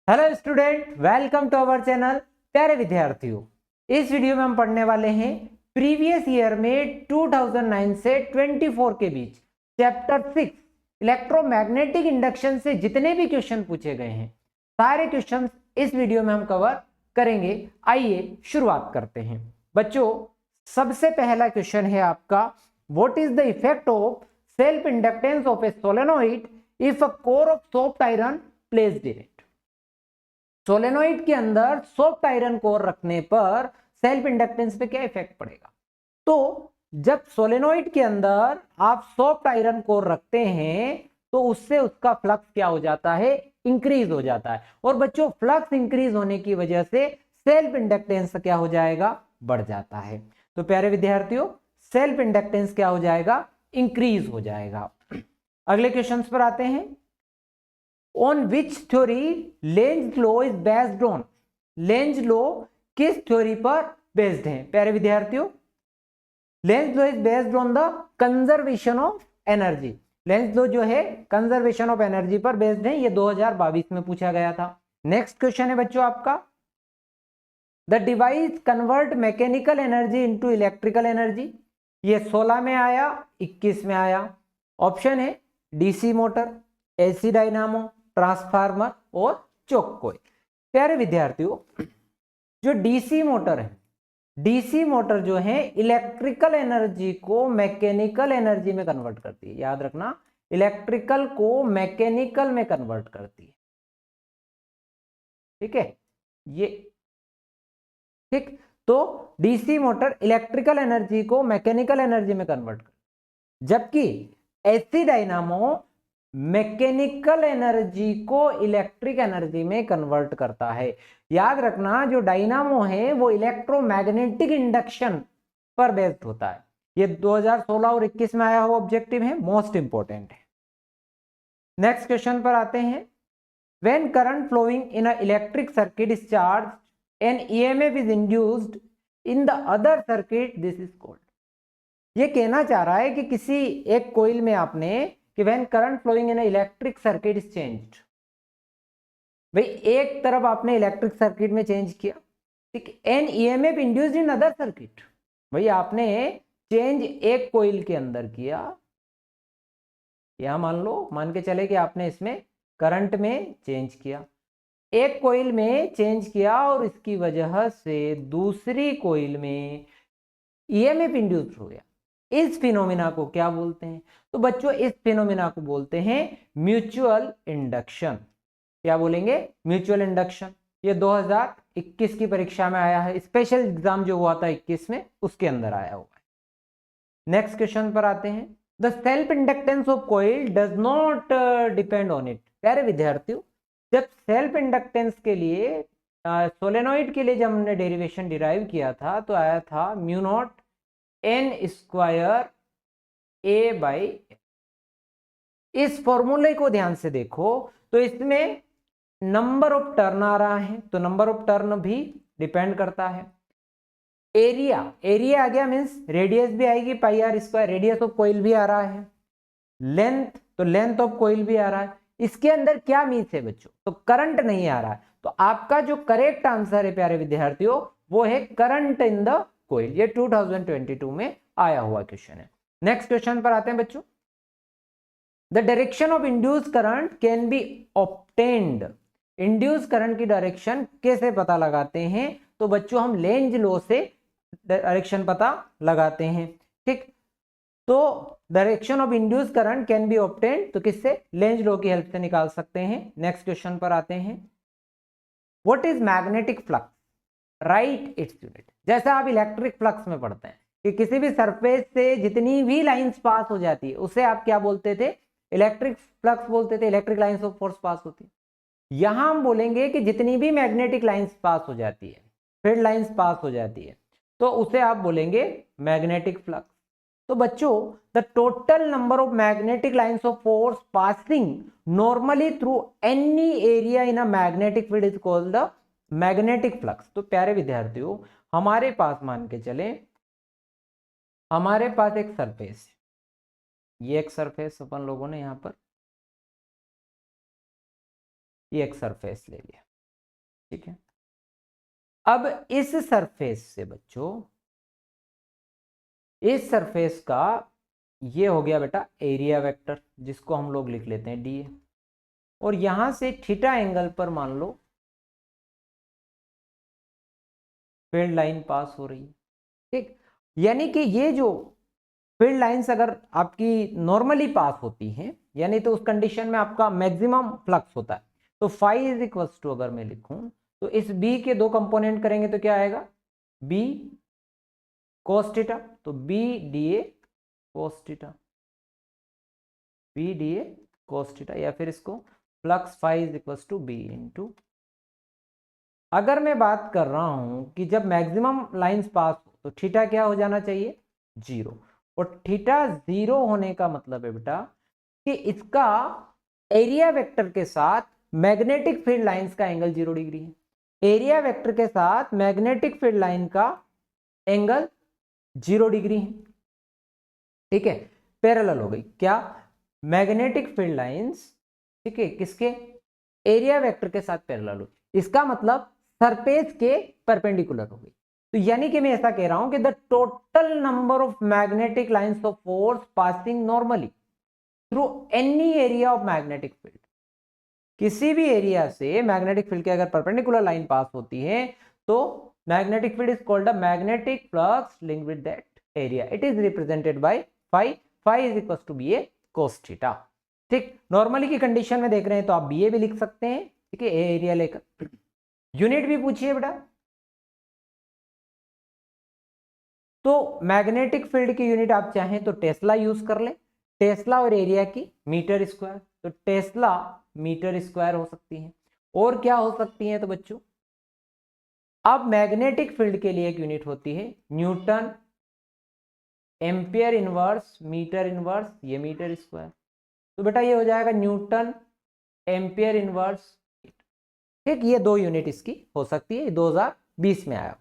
Hello student, welcome to our channel. प्यारे विद्यार्थियों, इस वीडियो में हम पढ़ने वाले हैं प्रीवियस ईयर में 2009 से 24 के बीच चैप्टर 6 इलेक्ट्रोमैग्नेटिक इंडक्शन से जितने भी क्वेश्चन पूछे गए हैं, सारे क्वेश्चन इस वीडियो में हम कवर करेंगे। आइए शुरुआत करते हैं। बच्चों, सबसे पहला क्वेश्चन है आपका, what is the effect of self inductance of A solenoid if a core of soft iron placed in it. Solenoid के अंदर सॉफ्ट आयरन कोर रखने पर सेल्फ इंडक्टेंस पे क्या इफेक्ट पड़ेगा। तो जब सोलेनोइड के अंदर आप सॉफ्ट आयरन कोर रखते हैं तो उससे उसका फ्लक्स क्या हो जाता है, इंक्रीज हो जाता है। और बच्चों, फ्लक्स इंक्रीज होने की वजह से सेल्फ इंडक्टेंस क्या हो जाएगा, बढ़ जाता है। तो प्यारे विद्यार्थियों, सेल्फ इंडक्टेंस क्या हो जाएगा, इंक्रीज हो जाएगा। अगले क्वेश्चन पर आते हैं। On which theory Lenz law is based on. Lenz law किस थ्योरी पर बेस्ड है प्यारे विद्यार्थियों? Lenz law is based on the conservation of energy. Lenz law जो है कंजर्वेशन ऑफ एनर्जी पर बेस्ड है। ये 2022 में पूछा गया था। नेक्स्ट क्वेश्चन है बच्चों आपका, the device convert mechanical energy into electrical energy. ये 16 में आया, 21 में आया। ऑप्शन है DC motor, AC dynamo, transformer और चोक कोइल। प्यारे विद्यार्थियों, जो डीसी मोटर है, डीसी मोटर जो है इलेक्ट्रिकल एनर्जी को मैकेनिकल एनर्जी में कन्वर्ट करती है। याद रखना, इलेक्ट्रिकल को मैकेनिकल में कन्वर्ट करती है। ठीक है, ये ठीक। तो डीसी मोटर इलेक्ट्रिकल एनर्जी को मैकेनिकल एनर्जी में कन्वर्ट करती है, जबकि एसी डायनामो मैकेनिकल एनर्जी को इलेक्ट्रिक एनर्जी में कन्वर्ट करता है। याद रखना, जो डायनामो है वो इलेक्ट्रोमैग्नेटिक इंडक्शन पर बेस्ड होता है। ये 2016 और 21 में आया हुआ ऑब्जेक्टिव है, मोस्ट इंपॉर्टेंट है। नेक्स्ट क्वेश्चन पर आते हैं। When current flowing in a electric circuit is charge an EMF is induced in the other circuit, this is called. ये कहना चाह रहा है कि किसी एक कोइल में आपने कि when current flowing in electric circuit is changed, भाई एक तरफ आपने इलेक्ट्रिक सर्किट में चेंज किया, ठीक, an EMF induced in other circuit, भाई आपने चेंज एक कोइल के अंदर किया। या मान के चले कि आपने इसमें करंट में चेंज किया, एक कोइल में चेंज किया और इसकी वजह से दूसरी कोइल में ईएमएफ इंड्यूस हो गया। इस फिनोमिना को क्या बोलते हैं? तो बच्चों, इस फिनोमिना को बोलते हैं म्यूचुअल इंडक्शन। क्या बोलेंगे? Mutual induction. ये 2021 की परीक्षा में आया है, स्पेशल एग्जाम जो हुआ था 21 में, उसके अंदर आया हुआ है। नेक्स्ट क्वेश्चन पर आते हैं। The self inductance of coil does not depend on it. प्यारे विद्यार्थियों, जब सेल्फ इंडक्टेंस के लिए सोलेनोइड के लिए जब हमने डेरिवेशन डिराइव किया था तो आया था mu naught N square A by. इस फॉर्मूले को ध्यान से देखो तो इसमें नंबर ऑफ टर्न आ रहा है, तो नंबर ऑफ टर्न भी डिपेंड करता है। एरिया, एरिया आ गया मीन्स रेडियस भी आएगी, pi R square, radius of coil भी आ रहा है। लेंथ, तो लेंथ ऑफ कोइल भी आ रहा है। इसके अंदर क्या मीन्स है बच्चों? तो करंट नहीं आ रहा है। तो आपका जो करेक्ट आंसर है प्यारे विद्यार्थियों, वो है करंट इन द कोइल। ये 2022 में आया हुआ क्वेश्चन है। नेक्स्ट क्वेश्चन पर आते हैं बच्चों। The direction of induce current can be obtained. Induce current की डायरेक्शन कैसे पता लगाते हैं? तो बच्चों, हम लेंज लॉ से डायरेक्शन पता लगाते हैं। ठीक, तो direction of induce current can be obtained, तो किससे? लेंज लॉ की हेल्प से निकाल सकते हैं। नेक्स्ट क्वेश्चन पर आते हैं। What is magnetic flux? Right its unit. जैसा आप इलेक्ट्रिक फ्लक्स में पढ़ते हैं कि किसी भी सरफेस से जितनी भी लाइंस पास हो जाती है उसे आप क्या बोलते थे? इलेक्ट्रिक फ्लक्स बोलते थे, electric lines of force pass होती है। यहां हम बोलेंगे कि जितनी भी मैग्नेटिक लाइंस पास हो जाती है, फील्ड लाइंस पास हो जाती है, तो उसे आप बोलेंगे मैग्नेटिक फ्लक्स। तो बच्चों, the total number of magnetic lines of force passing normally through any area in a magnetic field is called the magnetic flux. तो प्यारे विद्यार्थियों, हमारे पास मान के चले, हमारे पास एक सरफेस है। ये एक सरफेस अपन लोगों ने यहां पर ये एक सरफेस ले लिया। ठीक है। अब इस सरफेस से बच्चों, इस सरफेस का ये हो गया बेटा एरिया वेक्टर, जिसको हम लोग लिख लेते हैं डी, और यहां से थीटा एंगल पर मान लो फील्ड लाइन पास हो रही है। ठीक, यानी कि ये जो फील्ड लाइंस अगर आपकी नॉर्मली पास होती हैं, यानी तो उस कंडीशन में आपका मैक्सिमम फ्लक्स होता है। तो फाई इज इक्वल्स टू, अगर मैं लिखूं तो इस बी के दो कंपोनेंट करेंगे तो क्या आएगा, बी कोस थीटा, तो B D A cos theta, B D A cos theta, या फिर इसको flux phi is equals to B into, अगर मैं बात कर रहा हूं कि जब मैक्सिमम लाइंस पास हो तो थीटा क्या हो जाना चाहिए, जीरो, और थीटा जीरो होने का मतलब है बेटा कि इसका एरिया वेक्टर के साथ मैग्नेटिक फील्ड लाइंस का एंगल 0 डिग्री है। एरिया वेक्टर के साथ मैग्नेटिक फील्ड लाइन का एंगल 0 डिग्री है। ठीक है, पैरेलल हो गई क्या, मैग्नेटिक फील्ड लाइंस, ठीक है, किसके, एरिया वेक्टर के साथ पैरेलल हो, इसका मतलब सरफेस के परपेंडिकुलर हो गई। तो यानी कि मैं ऐसा कह रहा हूं कि the total number of magnetic lines of force passing normally through any area of magnetic field, किसी भी एरिया से मैग्नेटिक फील्ड के अगर परपेंडिकुलर लाइन पास होती है तो magnetic field is called a magnetic flux linked with that area, it is represented by phi, phi is equal to B A cos theta. ठीक, normally की कंडीशन में देख रहे हैं तो आप बी ए भी लिख सकते हैं, ठीक है, एरिया लेकर। यूनिट भी पूछिए बेटा, तो मैग्नेटिक फील्ड की यूनिट आप चाहें तो टेस्ला यूज कर लें, टेस्ला और एरिया की मीटर स्क्वायर, तो टेस्ला मीटर स्क्वायर हो सकती है, और क्या हो सकती है तो बच्चों, अब मैग्नेटिक फील्ड के लिए एक यूनिट होती है newton, ampere inverse, metre inverse, ये मीटर स्क्वायर, तो बेटा ये हो जाएगा न्यूटन एम्पियर इनवर्स। ठीक, ये दो यूनिट इसकी हो सकती है, 2020 में आया।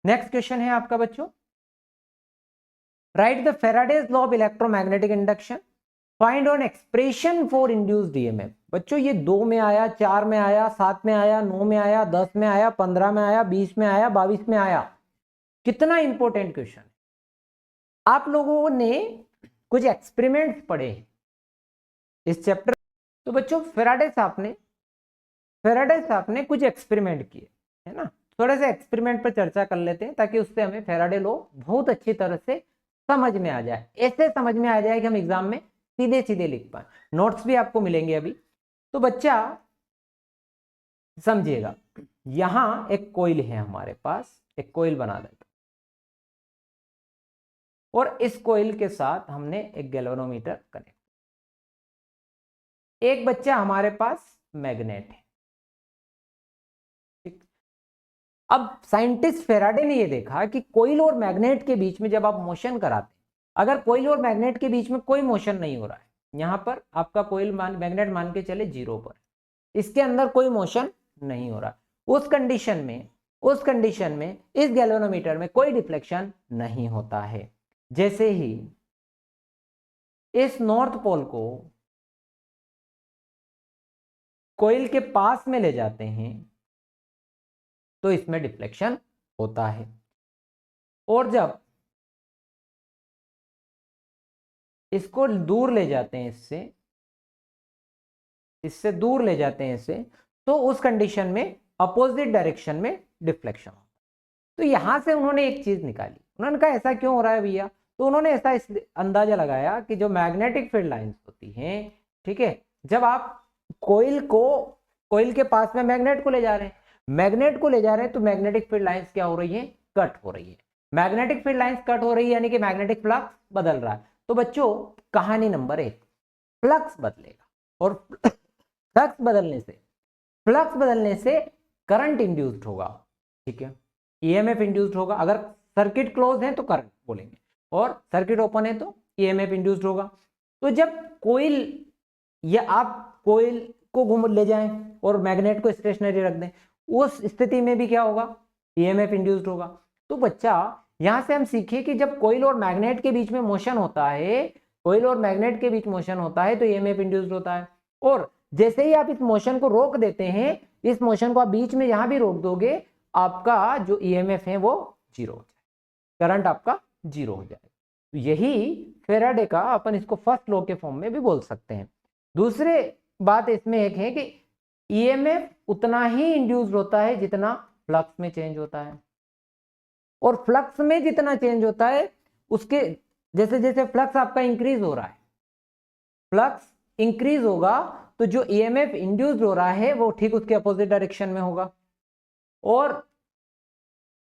नेक्स्ट क्वेश्चन है आपका बच्चों, right the Faraday's law of electromagnetic induction, find on expression for induced EMF. बच्चों ये 2 में आया, 4 में आया, 7 में आया, 9 में आया, 10 में आया, 15 में आया, 20 में आया, 22 में आया। कितना इंपॉर्टेंट क्वेश्चन है। आप लोगों ने कुछ एक्सपेरिमेंट्स पढ़े इस चैप्टर, तो बच्चों फैराडे साहब ने कुछ एक्सपेरिमेंट किए, है ना, थोड़े से एक्सपेरिमेंट पर चर्चा कर लेते हैं ताकि उससे हमें फैराडे लॉ बहुत अच्छी तरह से समझ में आ जाए, ऐसे समझ में आ जाए कि हम एग्जाम में सीधे सीधे लिख पाए। नोट्स भी आपको मिलेंगे अभी। तो बच्चा समझिएगा, यहां एक कॉइल है हमारे पास, एक कॉइल बना देता, और इस कॉइल के साथ हमने एक गैल्वेनोमीटर कनेक्ट, एक बच्चा हमारे पास मैग्नेट है। ठीक, अब साइंटिस्ट फैराडे ने यह देखा कि कॉइल और मैग्नेट के बीच में जब आप मोशन कराते, अगर कॉइल और मैग्नेट के बीच में कोई मोशन नहीं हो रहा है, यहां पर आपका कॉइल मैग्नेट मान के चले 0 पर, इसके अंदर कोई मोशन नहीं हो रहा, उस कंडीशन में इस गैल्वेनोमीटर में कोई डिफ्लेक्शन नहीं होता है। जैसे ही इस नॉर्थ पोल को कॉइल के पास में ले जाते हैं तो इसमें डिफ्लेक्शन होता है, और जब इसको दूर ले जाते हैं, इससे दूर ले जाते हैं इसे, तो उस कंडीशन में अपोजिट डायरेक्शन में डिफ्लेक्शन होता है। तो यहां से उन्होंने एक चीज निकाली, उन्होंने कहा ऐसा क्यों हो रहा है भैया, तो उन्होंने ऐसा अंदाजा लगाया कि जो मैग्नेटिक फील्ड लाइंस होती हैं, ठीक है, जब आप कॉइल के पास में मैग्नेट को ले जा रहे हैं, तो मैग्नेटिक फील्ड लाइंस क्या हो रही है, कट हो रही है। मैग्नेटिक फील्ड लाइंस कट हो रही है यानी कि मैग्नेटिक फ्लक्स बदल रहा है। तो बच्चों कहानी नंबर 1, फ्लक्स बदलेगा, और फ्लक्स बदलने से करंट इंड्यूस्ड होगा, ठीक है, ईएमएफ इंड्यूस्ड होगा। अगर सर्किट क्लोज है तो करंट बोलेंगे, और सर्किट ओपन है तो ईएमएफ इंड्यूस्ड होगा। तो जब कॉइल, या आप कॉइल को घूम ले जाएं और मैग्नेट को स्टेशनरी रख दें, उस स्थिति में भी क्या होगा, ईएमएफ इंड्यूस्ड होगा। तो बच्चा यहां से हम सीखे कि जब कॉइल और मैग्नेट के बीच में मोशन होता है, तो ईएमएफ इंड्यूस्ड होता है, और जैसे ही आप इस मोशन को रोक देते हैं इस मोशन को आप बीच में यहां भी रोक दोगे, आपका जो ईएमएफ है वो जीरो हो जाएगा, करंट आपका जीरो हो जाएगा। तो यही फेराडे का, अपन इसको फर्स्ट लॉ के फॉर्म में भी बोल सकते हैं। दूसरे बात इसमें एक है कि ईएमएफ उतना ही इंड्यूस्ड होता है जितना फ्लक्स में चेंज होता है, और फ्लक्स में जितना चेंज होता है उसके जैसे जैसे फ्लक्स आपका इंक्रीज हो रहा है, फ्लक्स इंक्रीज होगा तो जो ईएमएफ इंड्यूस्ड हो रहा है वो ठीक उसके अपोजिट डायरेक्शन में होगा, और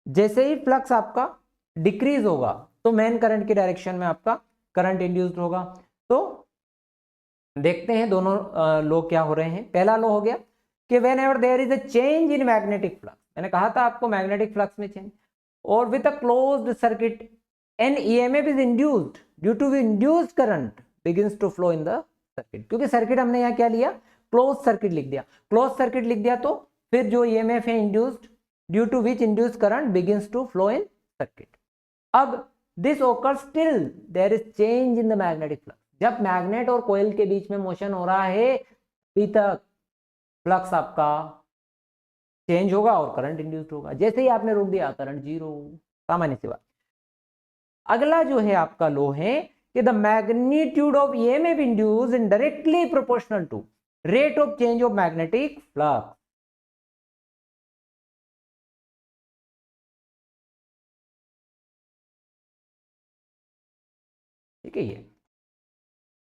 जैसे ही फ्लक्स आपका डिक्रीज होगा तो मेन करंट की डायरेक्शन में आपका करंट इंड्यूस्ड होगा। तो देखते हैं दोनों लॉ क्या हो रहे हैं। पहला लॉ हो गया कि whenever there is a change in magnetic flux, मैंने कहा था आपको मैग्नेटिक फ्लक्स में चेंज, और with a closed circuit an EMF is induced due to induced current begins to flow in the circuit. क्योंकि सर्किट हमने यहाँ क्या लिया, क्लोज सर्किट लिख दिया, क्लोज सर्किट लिख दिया तो फिर जो ईएमएफ है induced due to which induced current begins to flow in circuit. अब this occurs till there is change in the magnetic flux, जब मैग्नेट और कोयल के बीच में मोशन हो रहा है अभी तक फ्लक्स आपका चेंज होगा और करंट इंड्यूस्ड होगा, जैसे ही आपने रोक दिया करंट जीरो, सामान्य सी बात। अगला जो है आपका लॉ है कि the magnitude of EMF induced in directly proportional to rate of change of magnetic flux. ठीक है, ये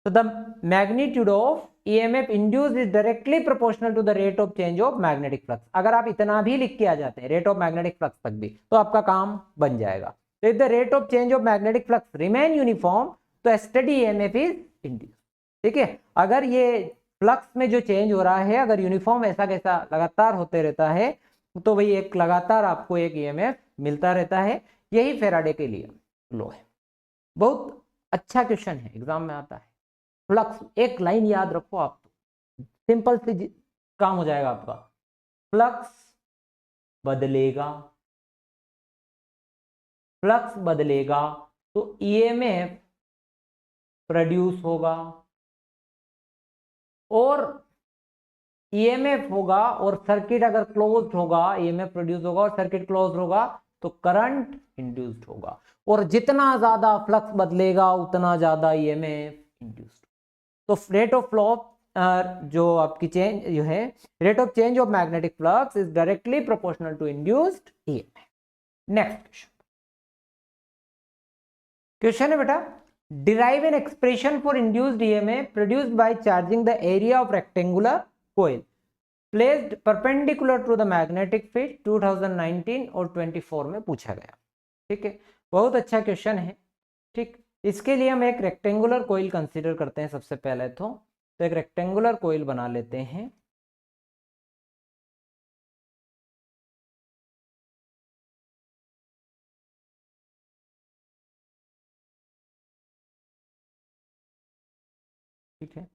तो the magnitude of EMF induced is directly proportional to the rate of change of magnetic flux. अगर आप इतना भी लिख के आ जाते हैं रेट ऑफ मैग्नेटिक फ्लक्स तक भी तो आपका काम बन जाएगा। तो if the rate of change of magnetic flux remain uniform तो स्टडी ईएमएफ इज इंड्यूस्ड। ठीक है, अगर ये फ्लक्स में जो चेंज हो रहा है अगर यूनिफॉर्म ऐसा कैसा लगातार होते रहता है तो भाई एक लगातार आपको एक ईएमएफ मिलता रहता है। यही फेराडे के लिए लॉ है। बहुत अच्छा क्वेश्चन है, एग्जाम में आता है। फ्लक्स एक लाइन याद रखो आप, सिंपल सी काम हो जाएगा आपका। फ्लक्स बदलेगा, फ्लक्स बदलेगा तो ईएमएफ प्रोड्यूस होगा, और ईएमएफ होगा और सर्किट अगर क्लोज्ड होगा ईएमएफ प्रोड्यूस होगा और सर्किट क्लोज्ड होगा तो करंट इंड्यूस्ड होगा, और जितना ज्यादा फ्लक्स बदलेगा उतना ज्यादा ईएमएफ इंड्यूस्ड। तो रेट ऑफ फ्लो जो आपकी चेंज जो है rate of change of magnetic flux is directly proportional to induced EMF. Next question, question है बेटा, derive an expression for induced EMF produced by charging the area of rectangular coil placed perpendicular to the magnetic field 2019 और 24 में पूछा गया। ठीक है, बहुत अच्छा क्वेश्चन है। ठीक, इसके लिए हम एक रेक्टेंगुलर कोइल कंसीडर करते हैं सबसे पहले तो एक रेक्टेंगुलर कोइल बना लेते हैं। ठीक है,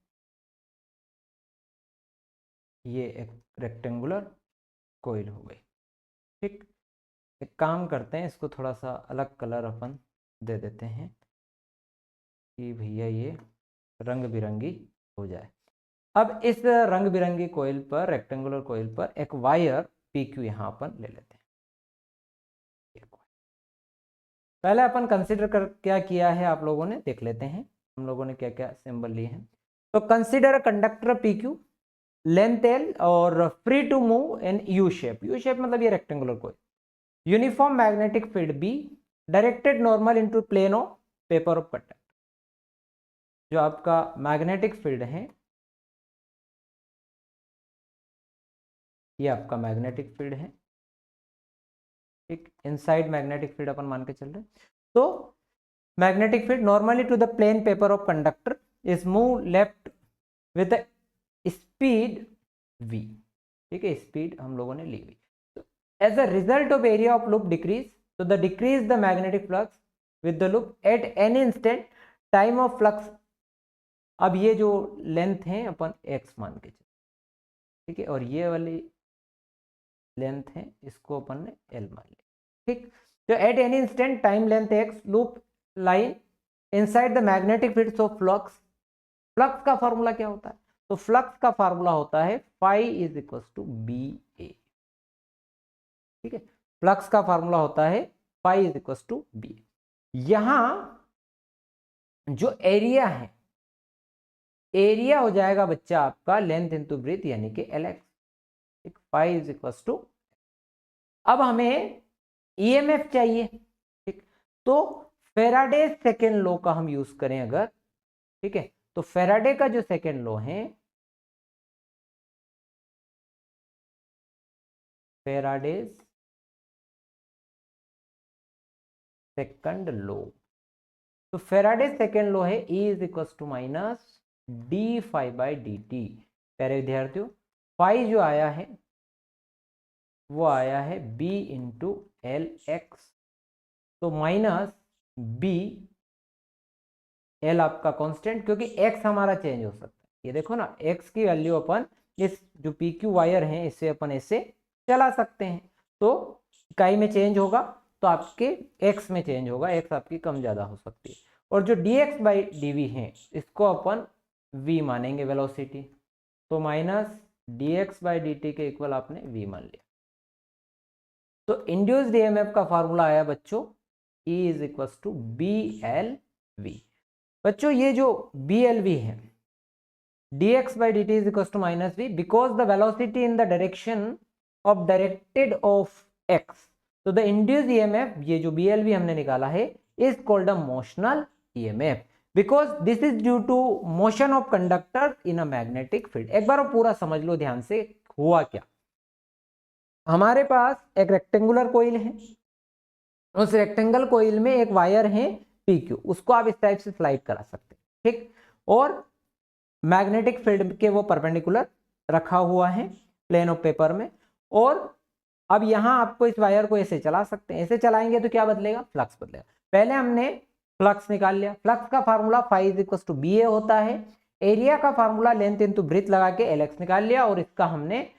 ये एक रेक्टेंगुलर कोइल हो गई। ठीक, एक काम करते हैं, इसको थोड़ा सा अलग कलर अपन दे देते हैं कि भैया ये रंग बिरंगी हो जाए। अब इस रंग बिरंगी कोइल पर, रेक्टेंगुलर कोइल पर एक वायर PQ यहाँ अपन ले लेते हैं। पहले अपन कंसीडर कर क्या किया है आप लोगों ने देख लेते हैं, हम लोगों ने क्या क्या सिंबल लिए हैं। तो consider conductor PQ, length L और free to move in U shape. U shape मतलब ये rectangular coil, uniform magnetic field B, directed normal into plane of paper of conductor. जो आपका मैग्नेटिक फील्ड है ये आपका मैग्नेटिक फील्ड है। ठीक, इनसाइड मैग्नेटिक फील्ड अपन मान के चल रहे हैं। तो magnetic field normally to the plane paper of conductor is move left with speed v। ठीक है, स्पीड हम लोगों ने ली हुई। तो as a result of area of loop decrease, तो the decrease the magnetic flux with the loop at any instant time of flux. अब ये जो लेंथ है अपन x मान के चल, ठीक है, और ये वाली लेंथ है इसको अपन ने L मान लिया। ठीक, तो at any instant time length x loop line inside the magnetic field of flux. Flux का फॉर्मूला क्या होता है? तो फ्लक्स का फार्मूला होता है phi is equal to B A. ठीक है, फ्लक्स का फार्मूला होता है phi is equal to B. यहां जो एरिया है, एरिया हो जाएगा बच्चा आपका लेंथ इंटू ब्रेथ यानी कि Lx। Phi is equal to, अब हमें ईएमएफ चाहिए। ठीक, तो फेराडे सेकेंड लॉ का हम यूज करें अगर, ठीक है, तो फेराडे का जो सेकेंड लॉ है, फेराडेज सेकंड लॉ, तो फेराडे सेकेंड लॉ है E is equal to minus D phi by D T. प्यारे विद्यार्थियों, फाई जो आया है वो आया है B इंटू एल एक्स, तो माइनस बी, एल आपका कांस्टेंट क्योंकि x हमारा चेंज हो सकता है। ये देखो ना, x की वैल्यू अपन इस जो पी क्यू वायर है इससे अपन ऐसे चला सकते हैं, तो इकाई में चेंज होगा तो आपके x में चेंज होगा, x आपकी कम ज़्यादा हो सकती है। और जो dx बाई डी वी है इसको अपन v मानेंगे वेलोसिटी, तो minus dx by D T के इक्वल आपने v मान लिया। तो इंड्यूस्ड ईएमएफ का फार्मूला आया बच्चों E is equal to B L V. बच्चों ये जो बी एल वी है, dx by dt is equals to minus v because the velocity in the direction of directed of x, तो the induced EMF, ये जो BLV हमने निकाला है, is called a motional EMF because this is due to motion of conductor in a magnetic field। एक बार वो पूरा समझ लो ध्यान से, हुआ क्या। हमारे पास एक रेक्टेंगुलर कोइल है, उस रेक्टेंगल कोइल में एक वायर है PQ, उसको आप इस टाइप से स्लाइड करा सकते हैं। ठीक, और मैग्नेटिक फील्ड के वो परपेंडिकुलर रखा हुआ है प्लेन ऑफ पेपर में, और अब यहां आपको इस वायर को ऐसे चला सकते हैं। ऐसे चलाएंगे तो क्या बदलेगा, फ्लक्स बदलेगा। पहले हमने फ्लक्स निकाल लिया, फ्लक्स का formula phi is equal to B A होता है, एरिया का फार्मूला लेंथ इनटू ब्रेथ लगा के एलएक्स निकाल लिया, और इसका हमने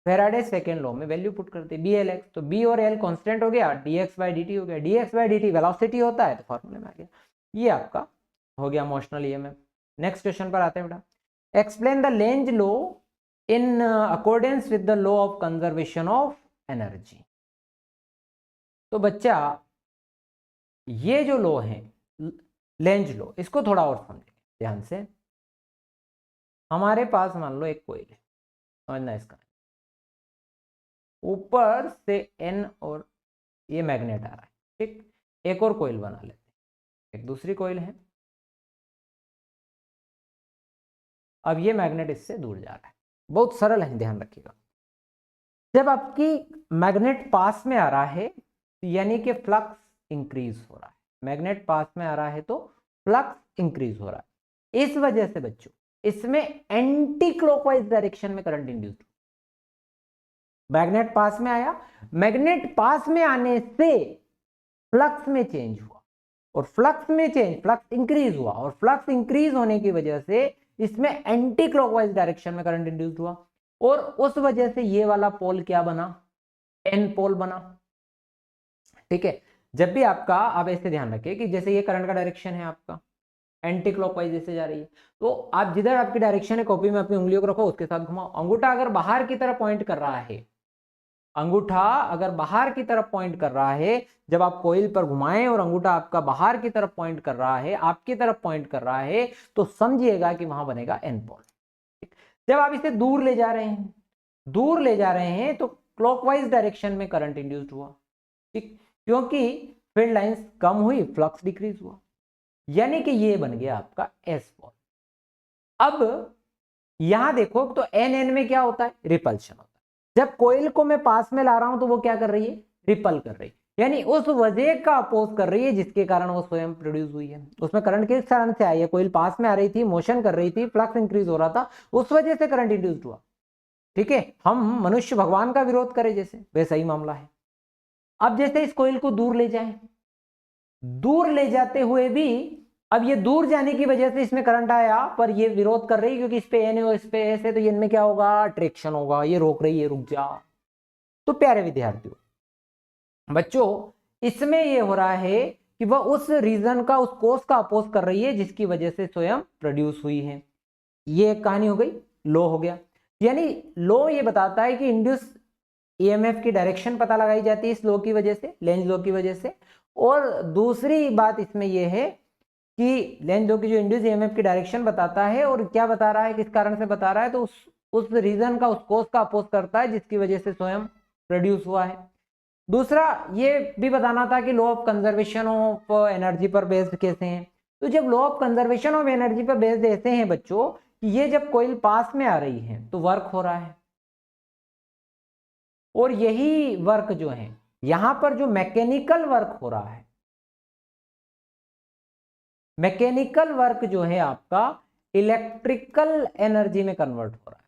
फेराडे सेकेंड लॉ में वैल्यू पुट कर दी बी एल एक्स, तो बी और एल कांस्टेंट हो गया, dx बाई dt हो गया, dx बाई dt वेलोसिटी होता है तो फार्मूले में आ गया। ये आपका हो गया मोशनल ईएमएफ। नेक्स्ट क्वेश्चन पर आते हैं बेटा, explain the Lenz law in accordance with the law of conservation of energy। तो बच्चा ये जो लॉ है लेंज लॉ, इसको थोड़ा और समझें ध्यान से। हमारे पास मान लो एक कोइल है, समझना इसका, ऊपर से एन और ये मैग्नेट आ रहा है। ठीक, एक और कोइल बना लेते हैं, एक दूसरी कोइल है, अब ये मैग्नेट इससे दूर जा रहा है। बहुत सरल है, ध्यान रखिएगा। जब आपकी मैग्नेट पास में आ रहा है यानी कि फ्लक्स इंक्रीज हो रहा है, मैग्नेट पास में आ रहा है तो फ्लक्स इंक्रीज हो रहा है। इस वजह से बच्चों इसमें एंटी क्लॉकवाइज डायरेक्शन में करंट इंड्यूस्ड, मैग्नेट पास में आया, मैग्नेट पास में आने से फ्लक्स में चेंज हुआ, और फ्लक्स में चेंज, फ्लक्स इंक्रीज हुआ, और फ्लक्स इंक्रीज होने की वजह से इसमें एंटी क्लॉकवाइज डायरेक्शन में करंट इंड्यूस्ड हुआ, और उस वजह से ये वाला पोल क्या बना, एन पोल बना। ठीक है, जब भी आपका, आप ऐसे ध्यान रखिए कि जैसे ये करंट का डायरेक्शन है आपका एंटी क्लॉकवाइज जैसे जा रही है, तो आप जिधर आपकी डायरेक्शन है कॉपी में अपनी उंगलियों को रखो, उसके साथ घुमाओ। अंगूठा अगर बाहर की तरफ पॉइंट कर रहा है, अंगूठा अगर बाहर की तरफ पॉइंट कर रहा है, जब आप कोइल पर घुमाएं और अंगूठा आपका बाहर की तरफ पॉइंट कर रहा है, आपकी तरफ पॉइंट कर रहा है, तो समझिएगा कि वहां बनेगा एन पोल। जब आप इसे दूर ले जा रहे हैं, दूर ले जा रहे हैं, तो क्लॉकवाइज डायरेक्शन में करंट इंड्यूस्ड हुआ। ठीक, क्योंकि फील्ड लाइंस कम हुई, फ्लक्स डिक्रीज हुआ, यानी कि ये बन गया आपका एस पोल। अब यहां देखो तो एन एन में क्या होता है, रिपल्शन होता है। जब कोइल को मैं पास में ला रहा हूं तो वो क्या कर रही है, रिपल कर रही है, यानी उस वजह का अपोज कर रही है जिसके कारण वो स्वयं प्रोड्यूस हुई है। उसमें करंट किस कारण से आई है, कोइल पास में आ रही थी, मोशन कर रही थी, फ्लक्स इंक्रीज हो रहा था, उस वजह से करंट इंड्यूस्ड हुआ। ठीक है, हम मनुष्य भगवान का विरोध करें जैसे, वैसा ही मामला है। अब जैसे इस कोइल को दूर ले जाएं, दूर ले जाते हुए भी अब ये दूर जाने की वजह से इसमें करंट आया, पर ये विरोध कर रही है क्योंकि इस पे एन है और इस पे एस है, तो ये इनमें क्या होगा, अट्रैक्शन होगा, ये रोक रही है, रुक जा। तो प्यारे विद्यार्थियों, बच्चों इसमें ये हो रहा है कि वह उस रीजन का, उस कोस का अपोज कर रही है जिसकी वजह से स्वयं प्रोड्यूस हुई है। ये एक कहानी हो गई। लो हो गया। यानी लो ये बताता है कि इंड्यूस ईएमएफ की डायरेक्शन पता लगाई जाती है इस लो की वजह से, लेंज लो की वजह से। और दूसरी बात इसमें यह है कि लेंज लो की जो इंड्यूस ईएमएफ की डायरेक्शन बताता है और क्या बता रहा है, किस कारण से बता रहा है, तो उस रीजन का, उस कोस का अपोज करता है जिसकी वजह से स्वयं प्रोड्यूस हुआ है। दूसरा ये भी बताना था कि law of conservation of energy पर बेस्ड कैसे हैं। तो जब law of conservation of energy पर बेस्ड ऐसे हैं बच्चों कि ये जब कोयल पास में आ रही है तो वर्क हो रहा है, और यही वर्क जो है यहां पर जो मैकेनिकल वर्क हो रहा है, मैकेनिकल वर्क जो है आपका इलेक्ट्रिकल एनर्जी में कन्वर्ट हो रहा है।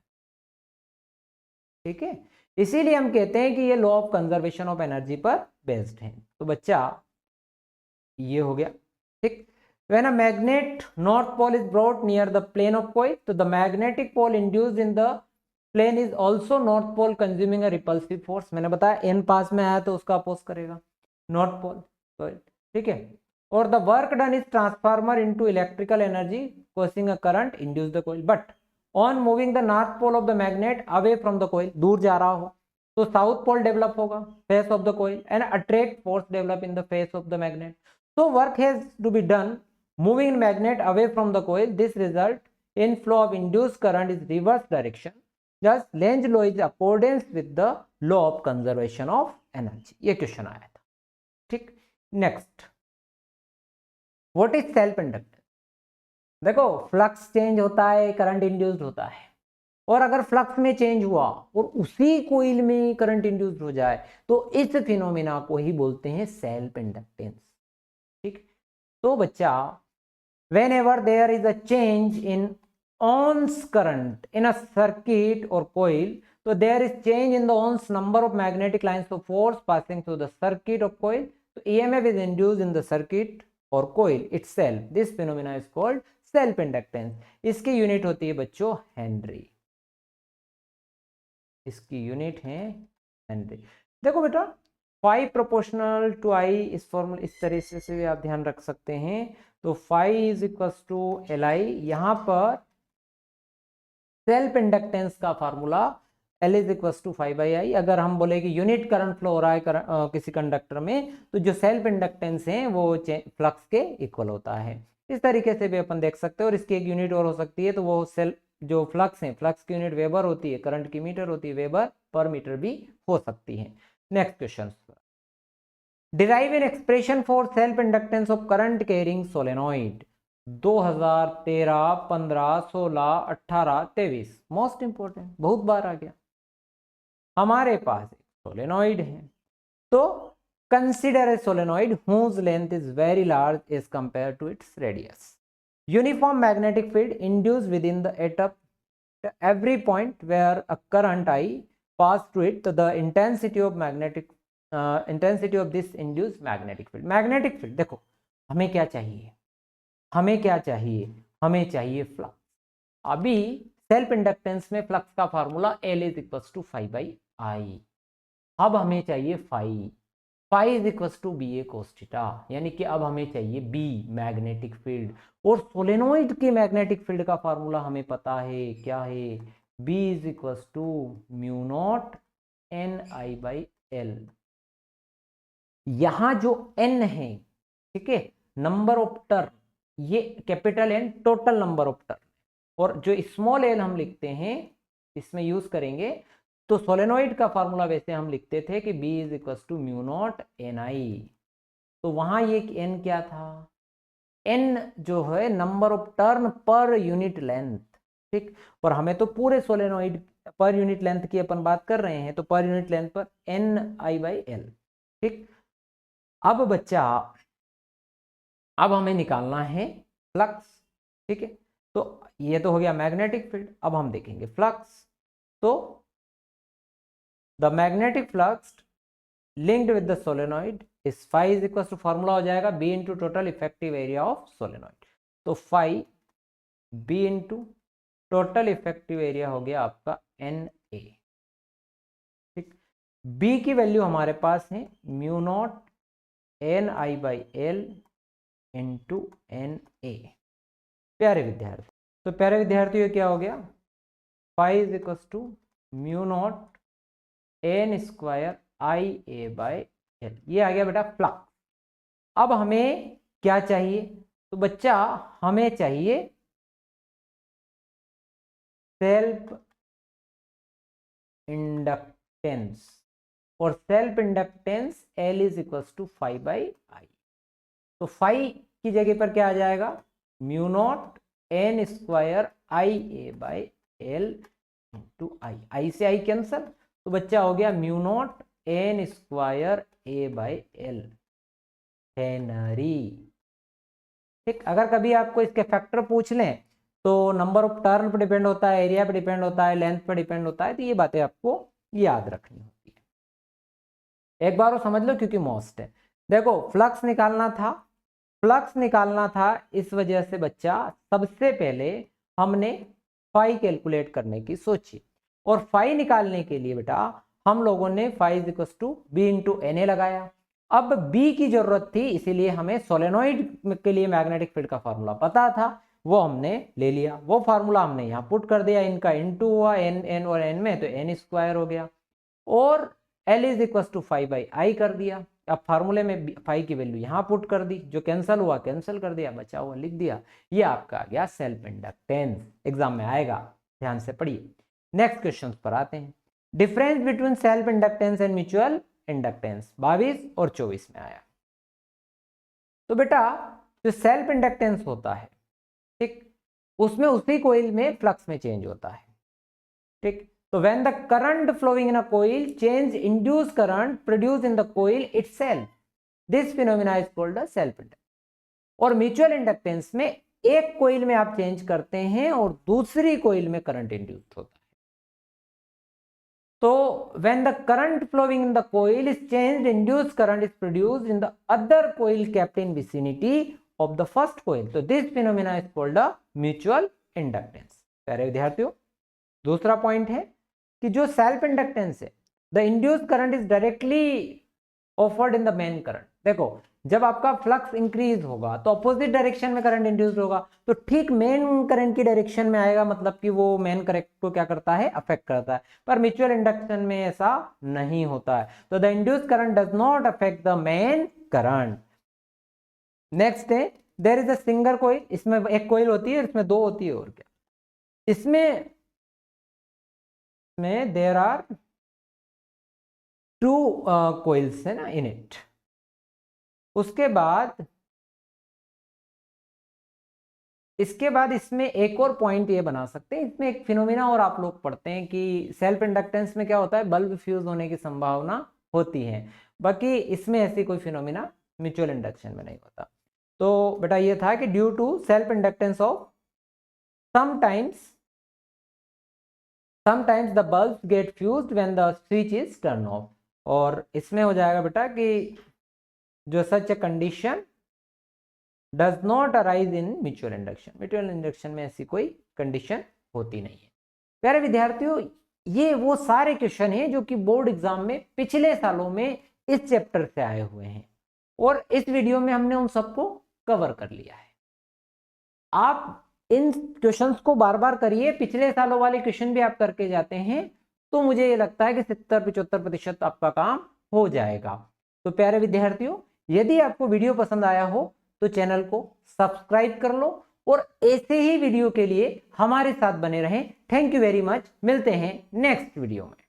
ठीक है, इसीलिए हम कहते हैं कि ये law of conservation of energy पर बेस्ड है। तो बच्चा ये हो गया। ठीक, when a magnet north pole is brought near the plane of coil, तो the magnetic pole induced in the plane is also north pole consuming a repulsive force। मैंने बताया n पास में आया तो उसका अपोज करेगा नॉर्थ पोल coil। ठीक है, और the work done is transformer into electrical energy causing a current induce the coil, but on moving the north pole of the magnet away from the coil, दूर जा रहा हो तो south pole develop होगा face of the coil and attract force develop in the face of the magnet. So work has to be done moving magnet away from the coil. This result in flow of induced current is reverse direction. Thus Lenz law is accordance with the law of conservation of energy। ये question आया था। ठीक, next, what is self inductance. देखो flux change होता है, current induced होता है, और अगर फ्लक्स में चेंज हुआ और उसी कोइल में करंट इंड्यूस्ड हो जाए तो इस फिनोमिना को ही बोलते हैं सेल्फ इंडक्टेंस। ठीक, तो बच्चा whenever there is a change in ohms current in a circuit or coil, so there is change in the ohms number of magnetic lines of force passing through the circuit of coil, so EMF is induced in the circuit or coil itself। this phenomena is called self inductance। इसकी unit होती है बच्चों Henry, इसकी unit है Henry. देखो बेटा 5 proportional to आई, इस formula इस तरीके से भी आप ध्यान रख सकते हैं। तो 5 is equal to L I, यहां पर सेल्फ इंडक्टेंस का formula L is equal to 5/I। अगर हम बोले कि यूनिट करंट फ्लो हो रहा है किसी कंडक्टर में, तो जो सेल्फ इंडक्टेंस है वो फ्लक्स के इक्वल होता है। इस तरीके से भी अपन देख सकते हैं। और इसकी एक यूनिट और हो सकती है, तो वो सेल्फ जो फ्लक्स है, फ्लक्स की यूनिट वेबर होती है, करंट की मीटर होती है, वेबर पर मीटर भी हो सकती है। Next question, derive an expression for self inductance of current carrying solenoid 2013, 15, 16, 18, 23। Most important, बहुत बार आ गया। हमारे पास एक सोलेनॉइड है, तो consider a solenoid whose length is very large as compared to its radius। Uniform magnetic field induced within the atom at every point where a current I pass through it, तो the intensity of this induced magnetic field। Magnetic field देखो हमें क्या चाहिए, हमें क्या चाहिए, हमें चाहिए फ्लक्स। अभी सेल्फ इंडक्टेंस में फ्लक्स का formula L is equal to 5/I। अब हमें चाहिए phi is equal to B A cos theta, यानी कि अब हमें चाहिए बी मैग्नेटिक फील्ड। और सोलेनोइड की मैग्नेटिक फील्ड का फार्मूला हमें पता है, क्या है, B is equal to mu naught NI/L। यहां जो n है, ठीक है, नंबर ऑफ टर्न, ये capital N total number of turn, और जो स्मॉल l हम लिखते हैं इसमें यूज करेंगे। तो सोलेनोइड का फार्मूला वैसे हम लिखते थे कि B is equal to mu naught NI। तो वहां ये n क्या था, n जो है number of turn per unit length. ठीक, और हमें तो पूरे सोलेनोइड पर यूनिट लेंथ की अपन बात कर रहे हैं, तो पर यूनिट लेंथ पर NI/L। ठीक, अब बच्चा अब हमें निकालना है फ्लक्स। ठीक है, तो ये तो हो गया मैग्नेटिक फील्ड। अब हम देखेंगे फ्लक्स। तो the magnetic flux linked with the solenoid is phi is equal to formula हो जाएगा B into total effective area of solenoid. तो phi B into total effective area हो गया आपका NA। ठीक, बी की वैल्यू हमारे पास है mu naught NI/L into NA। प्यारे विद्यार्थी, तो प्यारे विद्यार्थियों क्या हो गया, phi is equal to mu naught N square I A by L. ये आ गया बेटा फ्लक्स। अब हमें क्या चाहिए? तो बच्चा हमें चाहिए सेल्फ इंडक्टेंस, और self inductance L is equal to phi by I. तो फाई की जगह पर क्या आ जाएगा? Mu naught N square I A by L into I. I से आई कैंसल, तो बच्चा हो गया mu naught N square A by L henry. ठीक, अगर कभी आपको इसके फैक्टर पूछ लें तो नंबर ऑफ टर्न पर डिपेंड होता है, एरिया पे डिपेंड होता है, लेंथ पे डिपेंड होता है, तो ये बातें आपको याद रखनी होती है। एक बार वो समझ लो क्योंकि मोस्ट है। देखो फ्लक्स निकालना था, फ्लक्स निकालना था, इस वजह से बच्चा सबसे पहले हमने फाई कैलकुलेट करने की सोची, और फाई निकालने के लिए बेटा हम लोगों ने phi is equal to B into N A लगाया। अब बी की जरूरत थी, इसीलिए हमें सोलेनोइड के लिए मैग्नेटिक फील्ड का फॉर्मूला पता था, वो हमने ले लिया। वो फार्मूला हमने यहाँ पुट कर दिया, इनका इनटू हुआ एन एन और एन में, तो एन स्क्वायर हो गया, और L is equal to phi by I कर दिया। अब फार्मूले में फाई की वैल्यू यहाँ पुट कर दी, जो कैंसिल हुआ कैंसिल कर दिया, बचा हुआ लिख दिया। ये आपका आ गया सेल्फ इंडक्टेंस। एग्जाम में आएगा, ध्यान से पढ़िए। नेक्स्ट क्वेश्चन पर आते हैं। Difference between self inductance and mutual inductance 22 और 24 में आया। तो बेटा जो सेल्फ इंडक्टेंस होता है, ठीक, उसमें उसी कोइल में फ्लक्स में चेंज होता है। ठीक, तो when the current flowing in a coil change induced current produced in the coil itself, this phenomena is called a self inductance। और म्यूचुअल इंडक्टेंस में एक कोइल में आप चेंज करते हैं और दूसरी कोइल में करंट इंड्यूस्ड होता है। तो when the current flowing in the coil is changed, induced current is produced in the other coil kept in vicinity of the first coil, तो this phenomena is called a mutual inductance। प्यारे विद्यार्थियों, दूसरा point है कि जो self inductance है, the induced current is directly offered in the main current. देखो जब आपका फ्लक्स इंक्रीज होगा तो अपोजिट डायरेक्शन में करंट इंड्यूस्ड होगा, तो ठीक मेन करंट की डायरेक्शन में आएगा, मतलब कि वो मेन करंट को क्या करता है? अफेक्ट करता है। पर म्यूचुअल इंडक्शन में ऐसा नहीं होता है, तो the induced current does not affect the main current. Next है there is a single coil. इसमें एक कॉइल होती है, इसमें दो होती है, और क्या? इसमें देयर आर टू कोइल्स है ना इन इट। उसके बाद इसमें एक और पॉइंट ये बना सकते हैं, इसमें एक फिनोमिना और आप लोग पढ़ते हैं कि सेल्फ इंडक्टेंस में क्या होता है? बल्ब फ्यूज होने की संभावना होती है, बाकी इसमें ऐसी कोई फिनोमिना म्यूचुअल इंडक्शन में नहीं होता। तो बेटा ये था कि due to self inductance of sometimes the bulbs get fused when the switch is turned off। और इसमें हो जाएगा बेटा कि जो such condition does not arise in mutual induction. Mutual induction में ऐसी कोई कंडीशन होती नहीं है। प्यारे विद्यार्थियों, ये वो सारे क्वेश्चन हैं जो कि बोर्ड एग्जाम में पिछले सालों में इस चैप्टर से आए हुए हैं, और इस वीडियो में हमने उन सबको कवर कर लिया है। आप इन क्वेश्चंस को बार बार करिए, पिछले सालों वाले क्वेश्चन भी आप करके जाते हैं तो मुझे ये लगता है कि 70-75% आपका काम हो जाएगा। तो प्यारे विद्यार्थियों, यदि आपको वीडियो पसंद आया हो तो चैनल को सब्सक्राइब कर लो, और ऐसे ही वीडियो के लिए हमारे साथ बने रहें। थैंक यू वेरी मच, मिलते हैं नेक्स्ट वीडियो में।